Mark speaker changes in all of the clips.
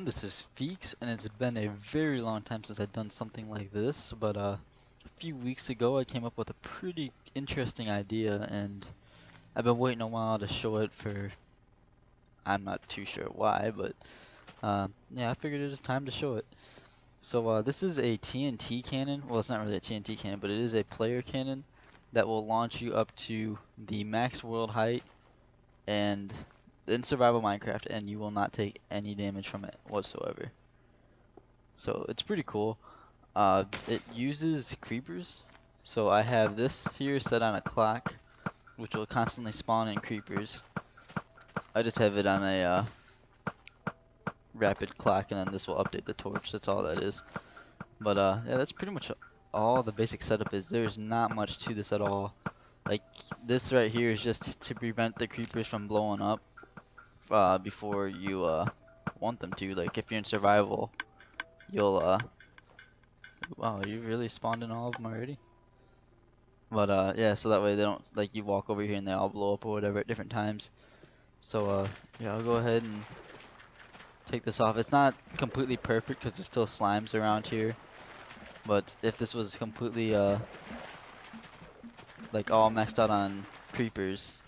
Speaker 1: This is Feeks, and it's been a very long time since I've done something like this, but a few weeks ago I came up with a pretty interesting idea, and I've been waiting a while to show it for, I'm not too sure why, but yeah, I figured it was time to show it. So this is a TNT cannon. Well, it's not really a TNT cannon, but it is a player cannon that will launch you up to the max world height and in survival Minecraft, and you will not take any damage from it whatsoever. So it's pretty cool. It uses creepers. So I have this here set on a clock, which will constantly spawn in creepers. I just have it on a rapid clock, and then this will update the torch. That's all that is. But yeah, that's pretty much all the basic setup is. There's not much to this at all. Like this right here is just to prevent the creepers from blowing up before you want them to. Like if you're in survival, you'll wow, you really spawned in all of them already? But yeah, so that way they don't, like, you walk over here and they all blow up or whatever at different times. So yeah, I'll go ahead and take this off. It's not completely perfect because there's still slimes around here. But if this was completely like all maxed out on creepers,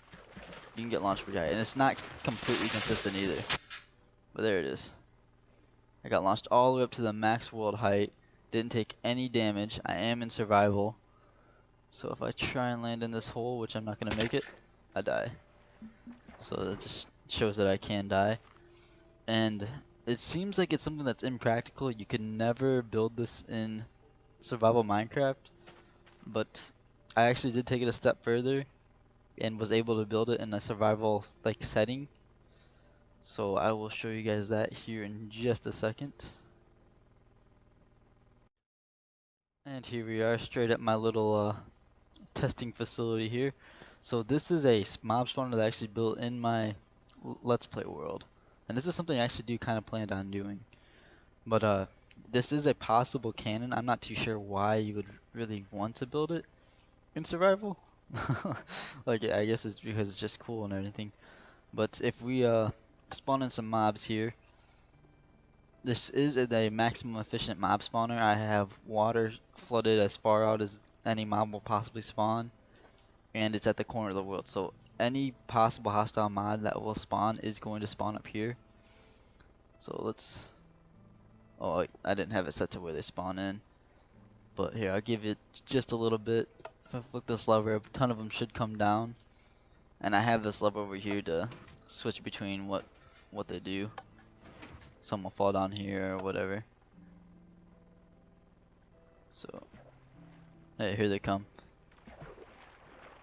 Speaker 1: you can get launched pretty high. And it's not completely consistent either. But there it is. I got launched all the way up to the max world height. Didn't take any damage. I am in survival. So if I try and land in this hole, which I'm not gonna make it, I die. So that just shows that I can die. And it seems like it's something that's impractical. You could never build this in survival Minecraft, but I actually did take it a step further and was able to build it in a survival like setting. So I will show you guys that here in just a second. And here we are, straight at my little testing facility here. So this is a mob spawner that I actually built in my Let's Play world. And this is something I actually do kind of planned on doing. But this is a possible cannon. I'm not too sure why you would really want to build it in survival. Like I guess it's because it's just cool and everything. But if we spawn in some mobs here, this is a maximum efficient mob spawner. I have water flooded as far out as any mob will possibly spawn, and it's at the corner of the world. So any possible hostile mod that will spawn is going to spawn up here. So let's. Oh, I didn't have it set to where they spawn in. But here, I'll give it just a little bit. If I flick this lever, a ton of them should come down. And I have this lever over here to switch between what they do. Some will fall down here or whatever. So, hey, here they come.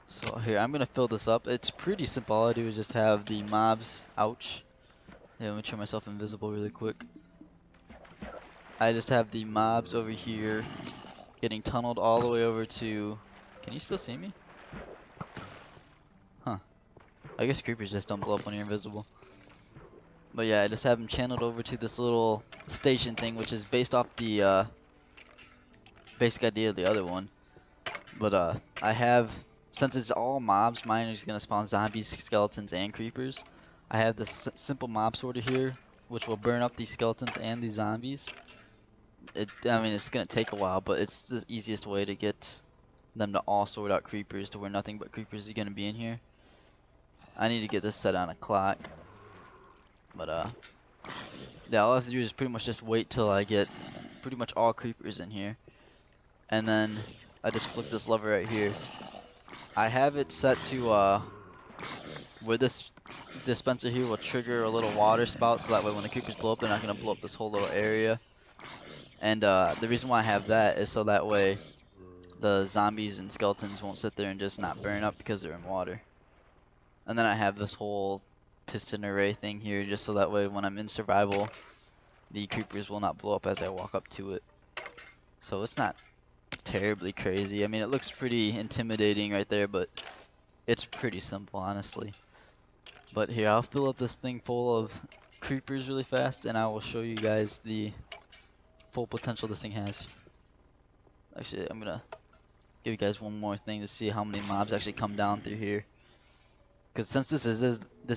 Speaker 1: So here, I'm gonna fill this up. It's pretty simple. All I do is just have the mobs. Ouch. Yeah, let me turn myself invisible really quick. I just have the mobs over here getting tunneled all the way over to. Can you still see me? Huh. I guess creepers just don't blow up when you're invisible. But yeah, I just have them channeled over to this little station thing, which is based off the basic idea of the other one. But I have, since it's all mobs, mine is gonna spawn zombies, skeletons, and creepers. I have this simple mob sorter here, which will burn up these skeletons and these zombies. I mean, it's gonna take a while, but it's the easiest way to get them to all sort out creepers to where nothing but creepers are gonna be in here. I need to get this set on a clock. But yeah, all I have to do is pretty much just wait till I get pretty much all creepers in here. And then I just flick this lever right here. I have it set to where this dispenser here will trigger a little water spout, so that way when the creepers blow up, they're not gonna blow up this whole little area. And the reason why I have that is so that way the zombies and skeletons won't sit there and just not burn up because they're in water. And then I have this whole piston array thing here just so that way when I'm in survival, the creepers will not blow up as I walk up to it. So it's not terribly crazy. I mean, it looks pretty intimidating right there, but it's pretty simple, honestly. But here, I'll fill up this thing full of creepers really fast, and I will show you guys the full potential this thing has. Actually, I'm gonna give you guys one more thing to see how many mobs actually come down through here. Because since this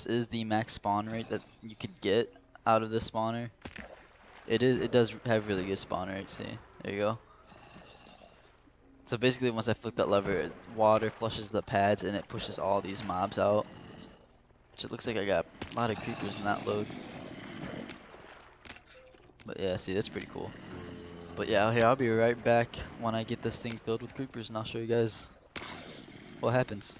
Speaker 1: is the max spawn rate that you could get out of this spawner, It does have really good spawn rates. See, there you go. So basically, once I flick that lever, water flushes the pads and it pushes all these mobs out. Which it looks like I got a lot of creepers in that load. But yeah, see, that's pretty cool. But yeah, here, I'll be right back when I get this thing filled with creepers, and I'll show you guys what happens.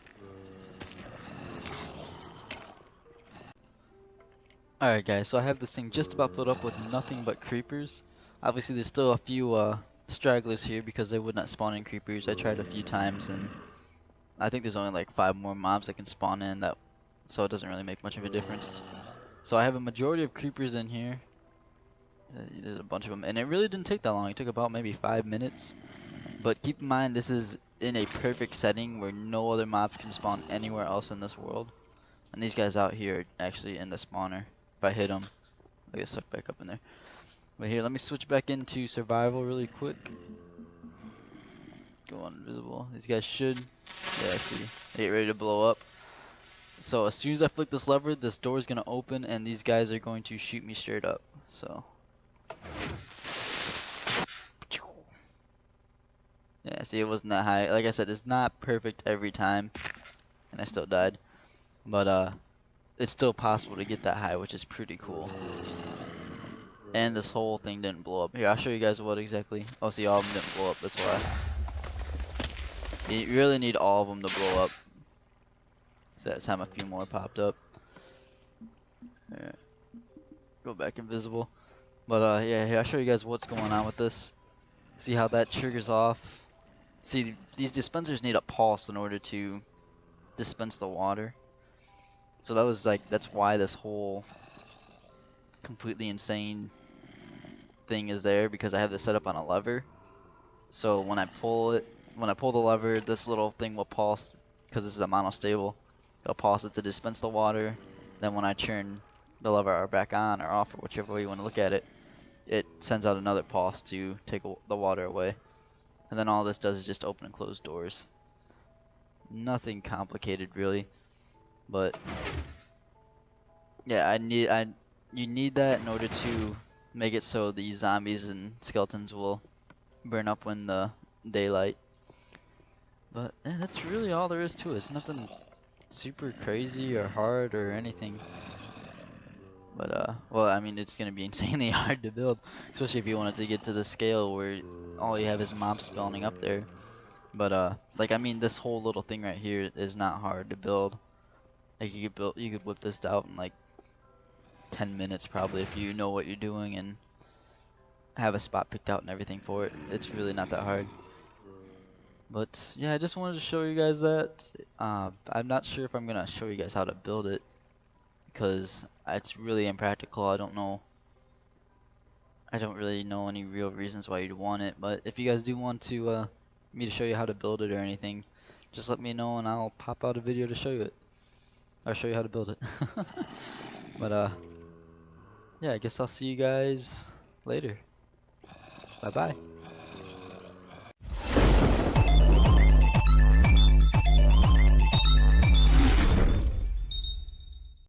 Speaker 1: Alright guys, so I have this thing just about filled up with nothing but creepers. Obviously there's still a few stragglers here because they would not spawn in creepers. I tried a few times and I think there's only like 5 more mobs that can spawn in, that, so it doesn't really make much of a difference. So I have a majority of creepers in here. There's a bunch of them, and it really didn't take that long. It took about maybe 5 minutes. But keep in mind, this is in a perfect setting where no other mobs can spawn anywhere else in this world. And these guys out here are actually in the spawner. If I hit them, I get sucked back up in there. But here, let me switch back into survival really quick. Go on invisible. These guys should, yeah, see, they get ready to blow up. So as soon as I flick this lever, this door is gonna open, and these guys are going to shoot me straight up. So. Yeah, see, it wasn't that high. Like I said, it's not perfect every time, and I still died. But it's still possible to get that high, which is pretty cool. And this whole thing didn't blow up. Here, I'll show you guys what exactly. Oh, see, all of them didn't blow up. That's why. You really need all of them to blow up. So that time a few more popped up. Alright. Go back invisible. But yeah, here, I'll show you guys what's going on with this. See how that triggers off. See, these dispensers need a pulse in order to dispense the water. So that was like, that's why this whole completely insane thing is there, because I have this set up on a lever. So when I pull the lever, this little thing will pulse, because this is a monostable. It'll pulse it to dispense the water. Then when I turn the lever back on or off, or whichever way you want to look at it, it sends out another pulse to take the water away. And then all this does is just open and close doors. Nothing complicated really, but yeah, you need that in order to make it so the zombies and skeletons will burn up when the daylight. But yeah, that's really all there is to it. It's nothing super crazy or hard or anything. But well, I mean, it's gonna be insanely hard to build, especially if you wanted to get to the scale where all you have is mobs spawning up there. But like, I mean, this whole little thing right here is not hard to build. Like, you could whip this out in like 10 minutes probably if you know what you're doing and have a spot picked out and everything for it. It's really not that hard. But yeah, I just wanted to show you guys that. I'm not sure if I'm gonna show you guys how to build it, because it's really impractical. I don't really know any real reasons why you'd want it. But if you guys do want to me to show you how to build it or anything, just let me know and I'll pop out a video to show you it. Or show you how to build it. But yeah, I guess I'll see you guys later. Bye bye.